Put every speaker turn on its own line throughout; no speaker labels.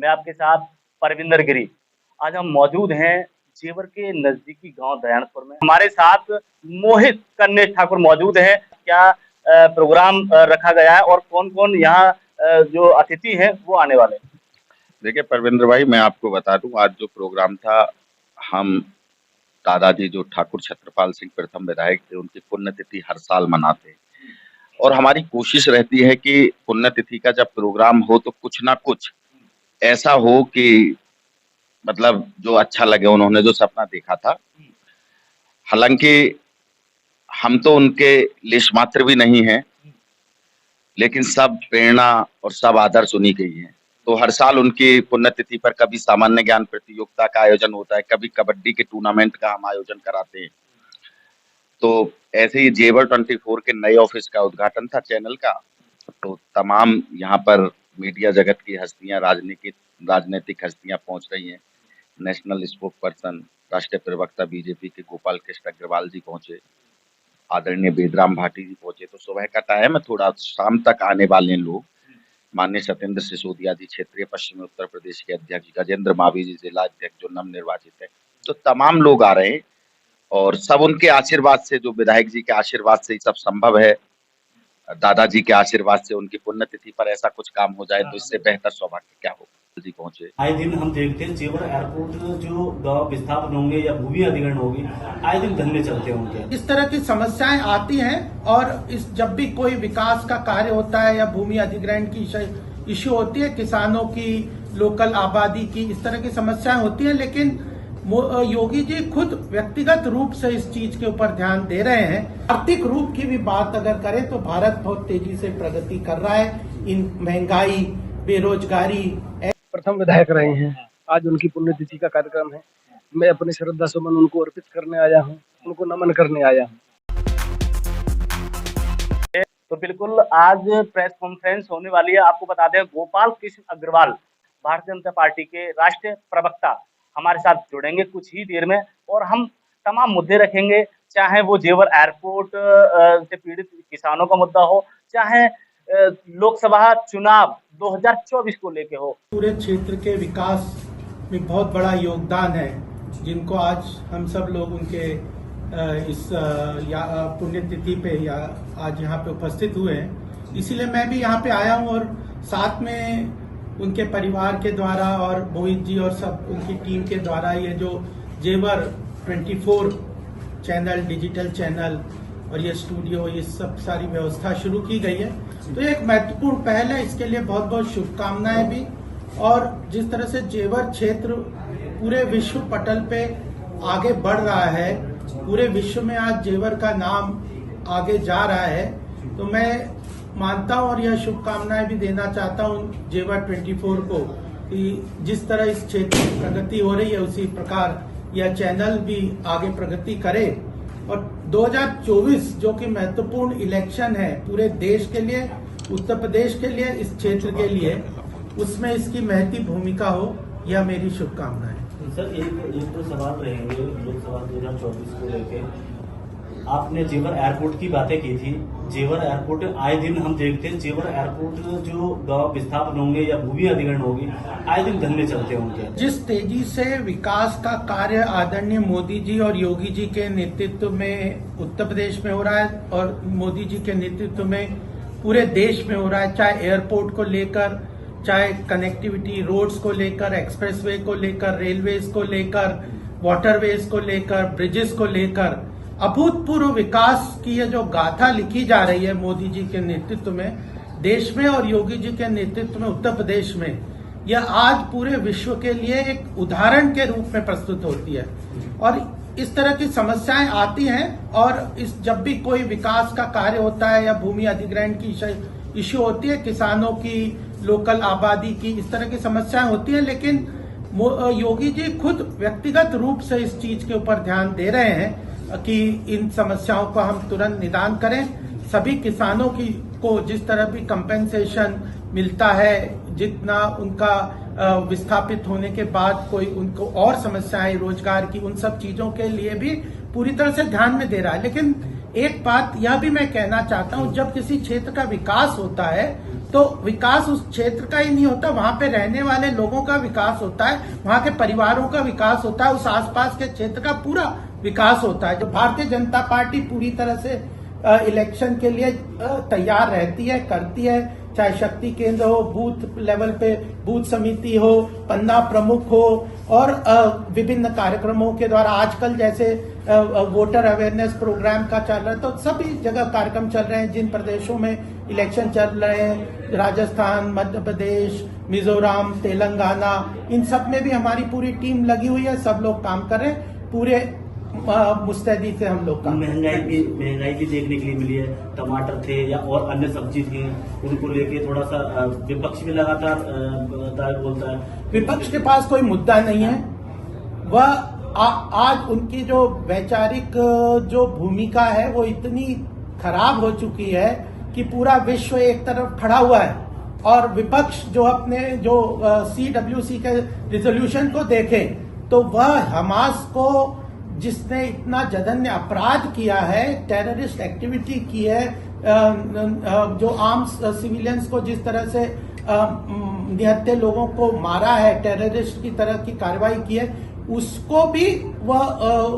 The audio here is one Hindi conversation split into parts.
मैं आपके साथ परविंदर गिरी। आज हम मौजूद हैं जेवर के नजदीकी गांव दयानपुर में। हमारे साथ मोहित कन्नेश ठाकुर मौजूद हैं। क्या प्रोग्राम रखा गया है और कौन कौन यहाँ जो अतिथि हैं वो आने वाले हैं?
देखिए परविंद्र भाई, मैं आपको बता दूं, आज जो प्रोग्राम था, हम दादाजी जो ठाकुर छत्रपाल सिंह प्रथम विधायक थे, उनकी पुण्यतिथि हर साल मनाते हैं। और हमारी कोशिश रहती है कि पुण्यतिथि का जब प्रोग्राम हो तो कुछ ना कुछ ऐसा हो कि मतलब जो अच्छा लगे, उन्होंने जो सपना देखा था। हालांकि हम तो उनके लेश मात्र भी नहीं हैं, लेकिन सब प्रेरणा और सब आदर्श उन्हीं के ही हैं। तो हर साल उनकी पुण्यतिथि पर कभी सामान्य ज्ञान प्रतियोगिता का आयोजन होता है, कभी कबड्डी के टूर्नामेंट का हम आयोजन कराते हैं। तो ऐसे ही जेवर 24 के नए ऑफिस का उद्घाटन था चैनल का। तो तमाम यहाँ पर मीडिया जगत की हस्तियां, राजनीतिक हस्तियां पहुंच रही हैं। नेशनल स्पोक्स पर्सन, राष्ट्रीय प्रवक्ता बीजेपी के गोपाल कृष्ण अग्रवाल जी पहुंचे, आदरणीय बेदराम भाटी जी पहुंचे। तो सुबह का टाइम है, थोड़ा शाम तक आने वाले हैं लोग। माननीय सत्येंद्र सिसोदिया जी क्षेत्रीय पश्चिमी उत्तर प्रदेश के अध्यक्ष, गजेंद्र मावी जी जिला अध्यक्ष जो नवनिर्वाचित है, तो तमाम लोग आ रहे हैं। और सब उनके आशीर्वाद से, जो विधायक जी के आशीर्वाद से ही सब संभव है। दादाजी के आशीर्वाद से उनकी पुण्यतिथि पर ऐसा कुछ काम हो जाए तो इससे बेहतर सौभाग्य क्या हो। जी पहुंचे।
आए दिन हम देखते हैं जेवर एयरपोर्ट जो गांव विस्थापन होंगे या भूमि अधिग्रहण होगी, आए दिन धंधे चलते होंगे।
इस तरह की समस्याएं आती हैं और जब भी कोई विकास का कार्य होता है या भूमि अधिग्रहण की इश्यू होती है, किसानों की, लोकल आबादी की, इस तरह की समस्याएं होती हैं। लेकिन योगी जी खुद व्यक्तिगत रूप से इस चीज के ऊपर ध्यान दे रहे हैं। आर्थिक रूप की भी बात अगर करें तो भारत बहुत तेजी से प्रगति कर रहा है। इन महंगाई, बेरोजगारी,
प्रथम विधायक रहे हैं। आज उनकी पुण्यतिथि का कार्यक्रम है। मैं अपनी श्रद्धा सुमन उनको अर्पित करने आया हूं, उनको नमन करने आया हूं।
तो बिल्कुल आज प्रेस कॉन्फ्रेंस होने वाली है। आपको बता दें, गोपाल कृष्ण अग्रवाल भारतीय जनता पार्टी के राष्ट्रीय प्रवक्ता हमारे साथ जुड़ेंगे कुछ ही देर में और हम तमाम मुद्दे रखेंगे, चाहे वो जेवर एयरपोर्ट से पीड़ित किसानों का मुद्दा हो, चाहे लोकसभा चुनाव 2024 को लेके हो।
पूरे क्षेत्र के विकास में बहुत बड़ा योगदान है, जिनको आज हम सब लोग उनके इस पुण्यतिथि पे या आज यहाँ पे उपस्थित हुए हैं। इसीलिए मैं भी यहाँ पे आया हूँ और साथ में उनके परिवार के द्वारा और मोहित जी और सब उनकी टीम के द्वारा ये जो जेवर 24 चैनल, डिजिटल चैनल और ये स्टूडियो, ये सब सारी व्यवस्था शुरू की गई है। तो ये एक महत्वपूर्ण पहल है, इसके लिए बहुत बहुत शुभकामनाएं भी। और जिस तरह से जेवर क्षेत्र पूरे विश्व पटल पे आगे बढ़ रहा है, पूरे विश्व में आज जेवर का नाम आगे जा रहा है, तो मैं मानता हूं और यह शुभकामनाएं भी देना चाहता हूं जेवर 24 को कि जिस तरह इस क्षेत्र में प्रगति हो रही है उसी प्रकार यह चैनल भी आगे प्रगति करे। और 2024 जो कि महत्वपूर्ण इलेक्शन है पूरे देश के लिए, उत्तर प्रदेश के लिए, इस क्षेत्र के लिए, उसमें इसकी महती भूमिका हो, यह मेरी शुभकामना है।
सर एक तो सवाल रहेंगे लोकसभा 2024 को लेके। आपने जेवर एयरपोर्ट की बातें की थी। जेवर एयरपोर्ट आए दिन हम देखते हैं, जेवर एयरपोर्ट जो गांव विस्थापन होंगे या भूमि अधिग्रहण होगी, आए दिन धंधे चलते होंगे।
जिस तेजी से विकास का कार्य आदरणीय मोदी जी और योगी जी के नेतृत्व में उत्तर प्रदेश में हो रहा है और मोदी जी के नेतृत्व में पूरे देश में हो रहा है, चाहे एयरपोर्ट को लेकर, चाहे कनेक्टिविटी, रोड्स को लेकर, एक्सप्रेसवे को लेकर, रेलवेज को लेकर, वाटरवेज को लेकर, ब्रिजेस को लेकर, अभूतपूर्व विकास की ये जो गाथा लिखी जा रही है मोदी जी के नेतृत्व में देश में और योगी जी के नेतृत्व में उत्तर प्रदेश में, यह आज पूरे विश्व के लिए एक उदाहरण के रूप में प्रस्तुत होती है। और इस तरह की समस्याएं आती हैं और जब भी कोई विकास का कार्य होता है या भूमि अधिग्रहण की इश्यू होती है, किसानों की, लोकल आबादी की, इस तरह की समस्याएं होती है। लेकिन योगी जी खुद व्यक्तिगत रूप से इस चीज के ऊपर ध्यान दे रहे हैं कि इन समस्याओं का हम तुरंत निदान करें। सभी किसानों को जिस तरह भी कंपेंसेशन मिलता है, जितना उनका विस्थापित होने के बाद कोई उनको और समस्याएं रोजगार की, उन सब चीजों के लिए भी पूरी तरह से ध्यान में दे रहा है। लेकिन एक बात यह भी मैं कहना चाहता हूं, जब किसी क्षेत्र का विकास होता है तो विकास उस क्षेत्र का ही नहीं होता, वहां पे रहने वाले लोगों का विकास होता है, वहां के परिवारों का विकास होता है, उस आसपास के क्षेत्र का पूरा विकास होता है। जो भारतीय जनता पार्टी पूरी तरह से इलेक्शन के लिए तैयार रहती है, करती है, चाहे शक्ति केंद्र हो, बूथ लेवल पे बूथ समिति हो, पन्ना प्रमुख हो और विभिन्न कार्यक्रमों के द्वारा आजकल जैसे वोटर अवेयरनेस प्रोग्राम का चल रहा है, तो सभी जगह कार्यक्रम चल रहे हैं। जिन प्रदेशों में इलेक्शन चल रहे हैं, राजस्थान, मध्य प्रदेश, मिजोरम, तेलंगाना, इन सब में भी हमारी पूरी टीम लगी हुई है, सब लोग काम कर रहे हैं, पूरे मुस्तैदी से हम लोग काम।
महंगाई भी देखने के लिए मिली है, टमाटर थे या और अन्य सब्जी थी, उनको लेके थोड़ा सा विपक्ष भी लगातार बोलता है।
विपक्ष के पास कोई मुद्दा नहीं है, वह आज उनकी जो वैचारिक जो भूमिका है वो इतनी खराब हो चुकी है कि पूरा विश्व एक तरफ खड़ा हुआ है और विपक्ष जो अपने जो CWC के रिजोल्यूशन को देखे तो वह हमास को, जिसने इतना जघन्य अपराध किया है, टेररिस्ट एक्टिविटी की है, जो आम सिविलियंस को जिस तरह से निहत्थे लोगों को मारा है, टेररिस्ट की तरह की कार्रवाई की है, उसको भी वह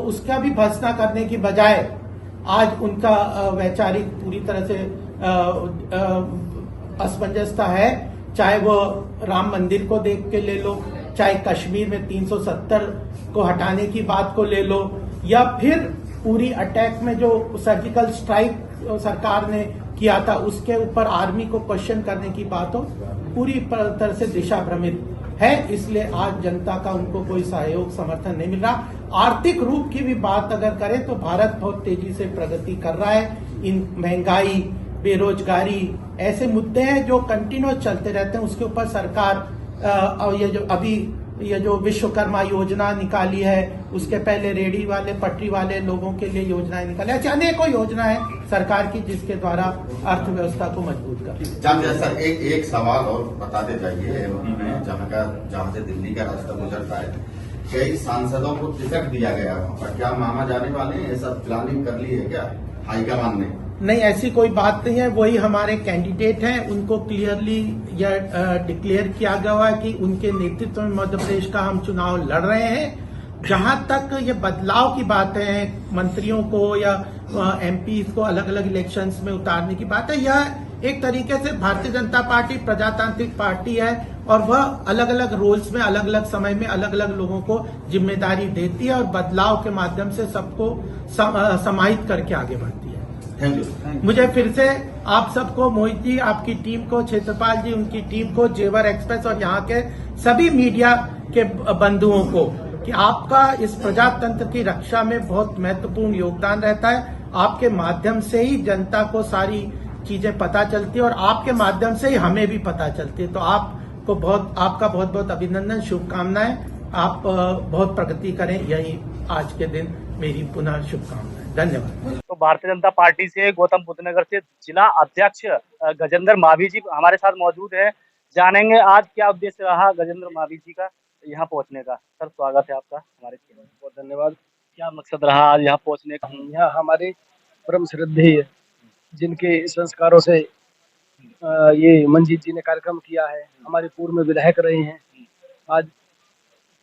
उसका भी भर्त्सना करने की बजाय आज उनका वैचारिक पूरी तरह से असमंजसता है। चाहे वो राम मंदिर को देख के ले लो, चाहे कश्मीर में 370 को हटाने की बात को ले लो, या फिर पूरी अटैक में जो सर्जिकल स्ट्राइक सरकार ने किया था उसके ऊपर आर्मी को क्वेश्चन करने की बात हो, पूरी तरह से दिशा भ्रमित है। इसलिए आज जनता का उनको कोई सहयोग समर्थन नहीं मिल रहा। आर्थिक रूप की भी बात अगर करें तो भारत बहुत तेजी से प्रगति कर रहा है। इन महंगाई, बेरोजगारी ऐसे मुद्दे हैं जो कंटिन्यूस चलते रहते हैं, उसके ऊपर सरकार ये जो विश्वकर्मा योजना निकाली है, उसके पहले रेडी वाले, पटरी वाले लोगों के लिए योजनाएं निकाली, ऐसी अनेकों योजनाएं सरकार की जिसके द्वारा अर्थव्यवस्था को मजबूत कर।
सर एक सवाल और बताते जाइए। एमपी में जहाँ से दिल्ली का रास्ता गुजरता है, कई सांसदों को टिकट दिया गया और क्या मामा जाने वाले हैं? ऐसा प्लानिंग कर ली है क्या हाईकमान ने?
नहीं, ऐसी कोई बात नहीं है। वही हमारे कैंडिडेट हैं, उनको क्लियरली यह डिक्लेयर किया गया है कि उनके नेतृत्व में मध्य प्रदेश का हम चुनाव लड़ रहे हैं। जहां तक ये बदलाव की बात है, मंत्रियों को या MP को अलग अलग इलेक्शंस में उतारने की बात है, यह एक तरीके से भारतीय जनता पार्टी प्रजातांत्रिक पार्टी है और वह अलग अलग रोल्स में, अलग अलग समय में अलग अलग लोगों को जिम्मेदारी देती है और बदलाव के माध्यम से सबको समाहित करके आगे बढ़ती है।
Thank you.
मुझे फिर से आप सबको, मोहित जी, आपकी टीम को, क्षेत्रपाल जी उनकी टीम को, जेवर एक्सप्रेस और यहाँ के सभी मीडिया के बंधुओं को, कि आपका इस प्रजातंत्र की रक्षा में बहुत महत्वपूर्ण योगदान रहता है। आपके माध्यम से ही जनता को सारी चीजें पता चलती है और आपके माध्यम से ही हमें भी पता चलती है। तो आपका बहुत बहुत अभिनंदन, शुभकामनाएं। आप बहुत प्रगति करें, यही आज के दिन मेरी पुनः शुभकामनाएं। धन्यवाद।
तो भारतीय जनता पार्टी से गौतम बुद्ध नगर से जिला अध्यक्ष गजेंद्र मावी जी हमारे साथ मौजूद है। जानेंगे आज क्या उद्देश्य रहा गजेंद्र मावी जी का यहाँ पहुँचने का। सर, स्वागत है आपका हमारे चैनल में।
बहुत धन्यवाद।
क्या मकसद रहा आज यहाँ पहुँचने का?
यहाँ हमारे परम श्रद्धेय जिनके संस्कारों से ये मंजीत जी ने कार्यक्रम किया है, हमारे पूर्व में विधायक रहे हैं, आज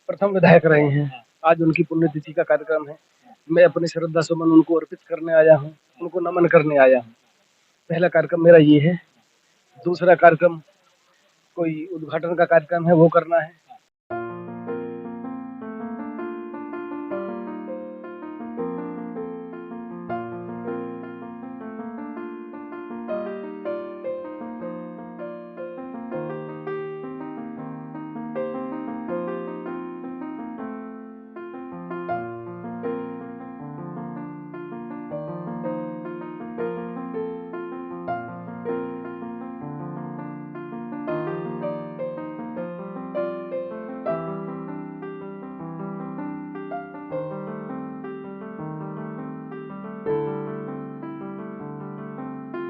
प्रथम विधायक रहे हैं, आज उनकी पुण्यतिथि का कार्यक्रम है। मैं अपनी श्रद्धा सुमन उनको अर्पित करने आया हूँ, उनको नमन करने आया हूँ। पहला कार्यक्रम मेरा ये है। दूसरा कार्यक्रम कोई उद्घाटन का कार्यक्रम है, वो करना है।